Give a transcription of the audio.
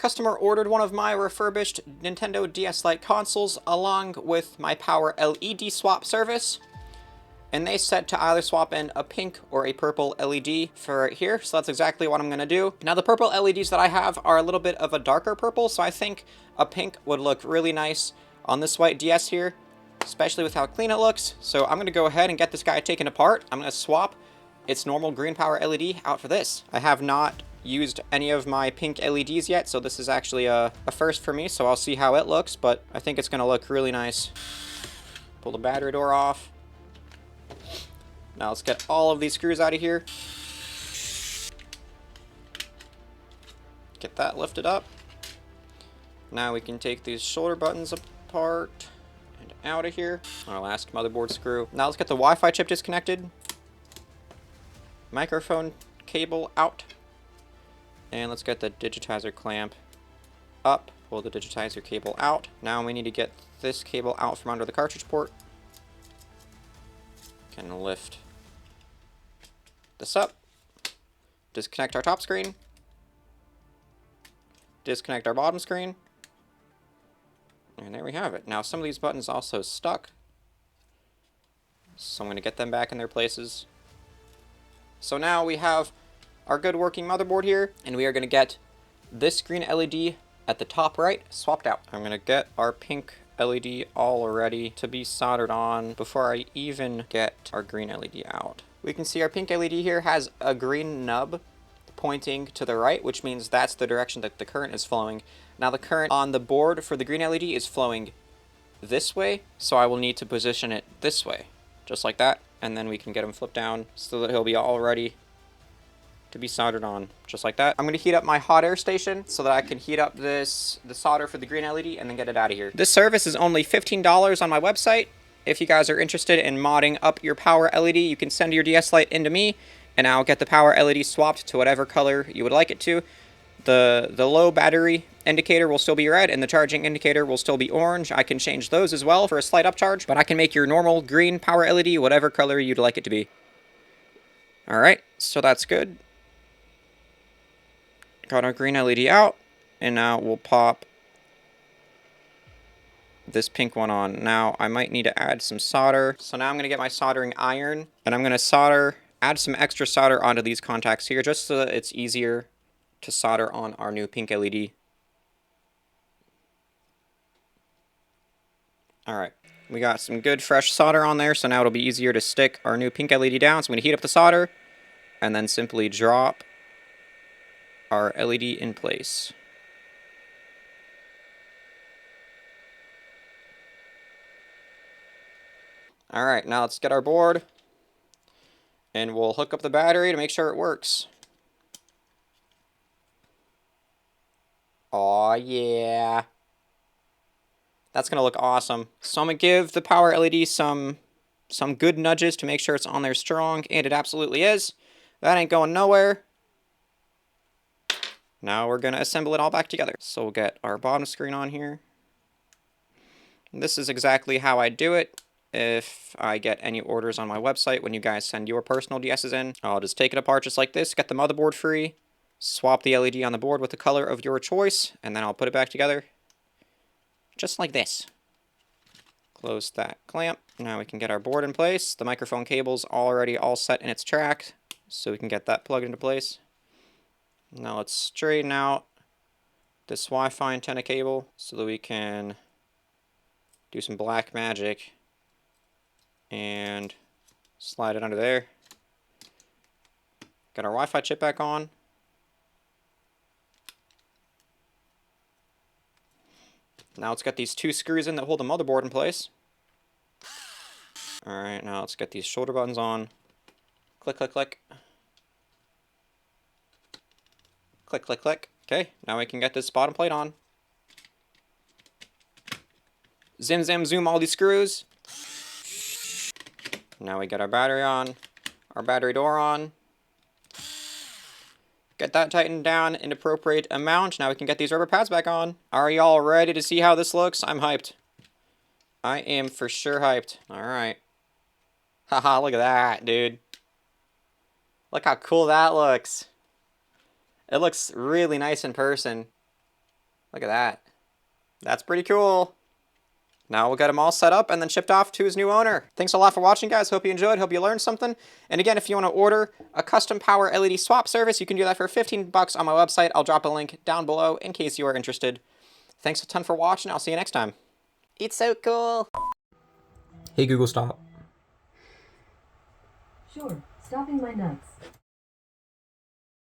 customer ordered one of my refurbished Nintendo DS Lite consoles along with my power LED swap service. And they said to either swap in a pink or a purple LED for right here, so that's exactly what I'm going to do. Now the purple LEDs that I have are a little bit of a darker purple, so I think a pink would look really nice on this white DS here, especially with how clean it looks. So I'm going to go ahead and get this guy taken apart. I'm going to swap its normal green power LED out for this. I have not used any of my pink LEDs yet, so this is actually a first for me, so I'll see how it looks, but I think it's going to look really nice. Pull the battery door off. Now let's get all of these screws out of here. Get that lifted up. Now we can take these shoulder buttons apart and out of here. Our last motherboard screw. Now let's get the Wi-Fi chip disconnected. Microphone cable out. And let's get the digitizer clamp up. Pull the digitizer cable out. Now we need to get this cable out from under the cartridge port. Can lift this up. Disconnect our top screen. Disconnect our bottom screen. And there we have it. Now some of these buttons also stuck, so I'm going to get them back in their places. So now we have our good working motherboard here, and we are going to get this green LED at the top right swapped out. I'm going to get our pink LED all ready to be soldered on before I even get our green LED out. We can see our pink LED here has a green nub pointing to the right, which means that's the direction that the current is flowing. Now the current on the board for the green LED is flowing this way, so I will need to position it this way, just like that, and then we can get him flipped down so that he'll be all ready to be soldered on, just like that. I'm going to heat up my hot air station so that I can heat up the solder for the green LED and then get it out of here. This service is only $15 on my website. If you guys are interested in modding up your power LED, you can send your DS Lite into me, and I'll get the power LED swapped to whatever color you would like it to. The low battery indicator will still be red, and the charging indicator will still be orange. I can change those as well for a slight upcharge, but I can make your normal green power LED whatever color you'd like it to be. Alright, so that's good. Got our green LED out, and now we'll pop this pink one on. Now I might need to add some solder. So now I'm going to get my soldering iron, and I'm going to add some extra solder onto these contacts here just so that it's easier to solder on our new pink LED. Alright, we got some good fresh solder on there, so now it'll be easier to stick our new pink LED down. So I'm going to heat up the solder, and then simply drop our LED in place. Alright, now let's get our board, and we'll hook up the battery to make sure it works. Aw, yeah. That's going to look awesome. So I'm going to give the power LED some good nudges to make sure it's on there strong, and it absolutely is. That ain't going nowhere. Now we're going to assemble it all back together. So we'll get our bottom screen on here. And this is exactly how I do it. If I get any orders on my website when you guys send your personal DSs in, I'll just take it apart just like this, get the motherboard free, swap the LED on the board with the color of your choice, and then I'll put it back together just like this. Close that clamp. Now we can get our board in place. The microphone cable's already all set in its track, so we can get that plugged into place. Now let's straighten out this Wi-Fi antenna cable so that we can do some black magic and slide it under there. Got our Wi-Fi chip back on. Now let's get these two screws in that hold the motherboard in place. Alright, now let's get these shoulder buttons on. Click, click, click. Click, click, click. Okay, now we can get this bottom plate on. Zim, zim, zoom all these screws. Now we get our battery on, our battery door on. Get that tightened down in appropriate amount. Now we can get these rubber pads back on. Are y'all ready to see how this looks? I'm hyped. I am for sure hyped. Alright. Haha, look at that, dude. Look how cool that looks. It looks really nice in person. Look at that. That's pretty cool. Now we'll get him all set up and then shipped off to his new owner. Thanks a lot for watching, guys. Hope you enjoyed. Hope you learned something. And again, if you want to order a custom power LED swap service, you can do that for 15 bucks on my website. I'll drop a link down below in case you are interested. Thanks a ton for watching. I'll see you next time. It's so cool. Hey, Google, stop. Sure, stopping my nuts.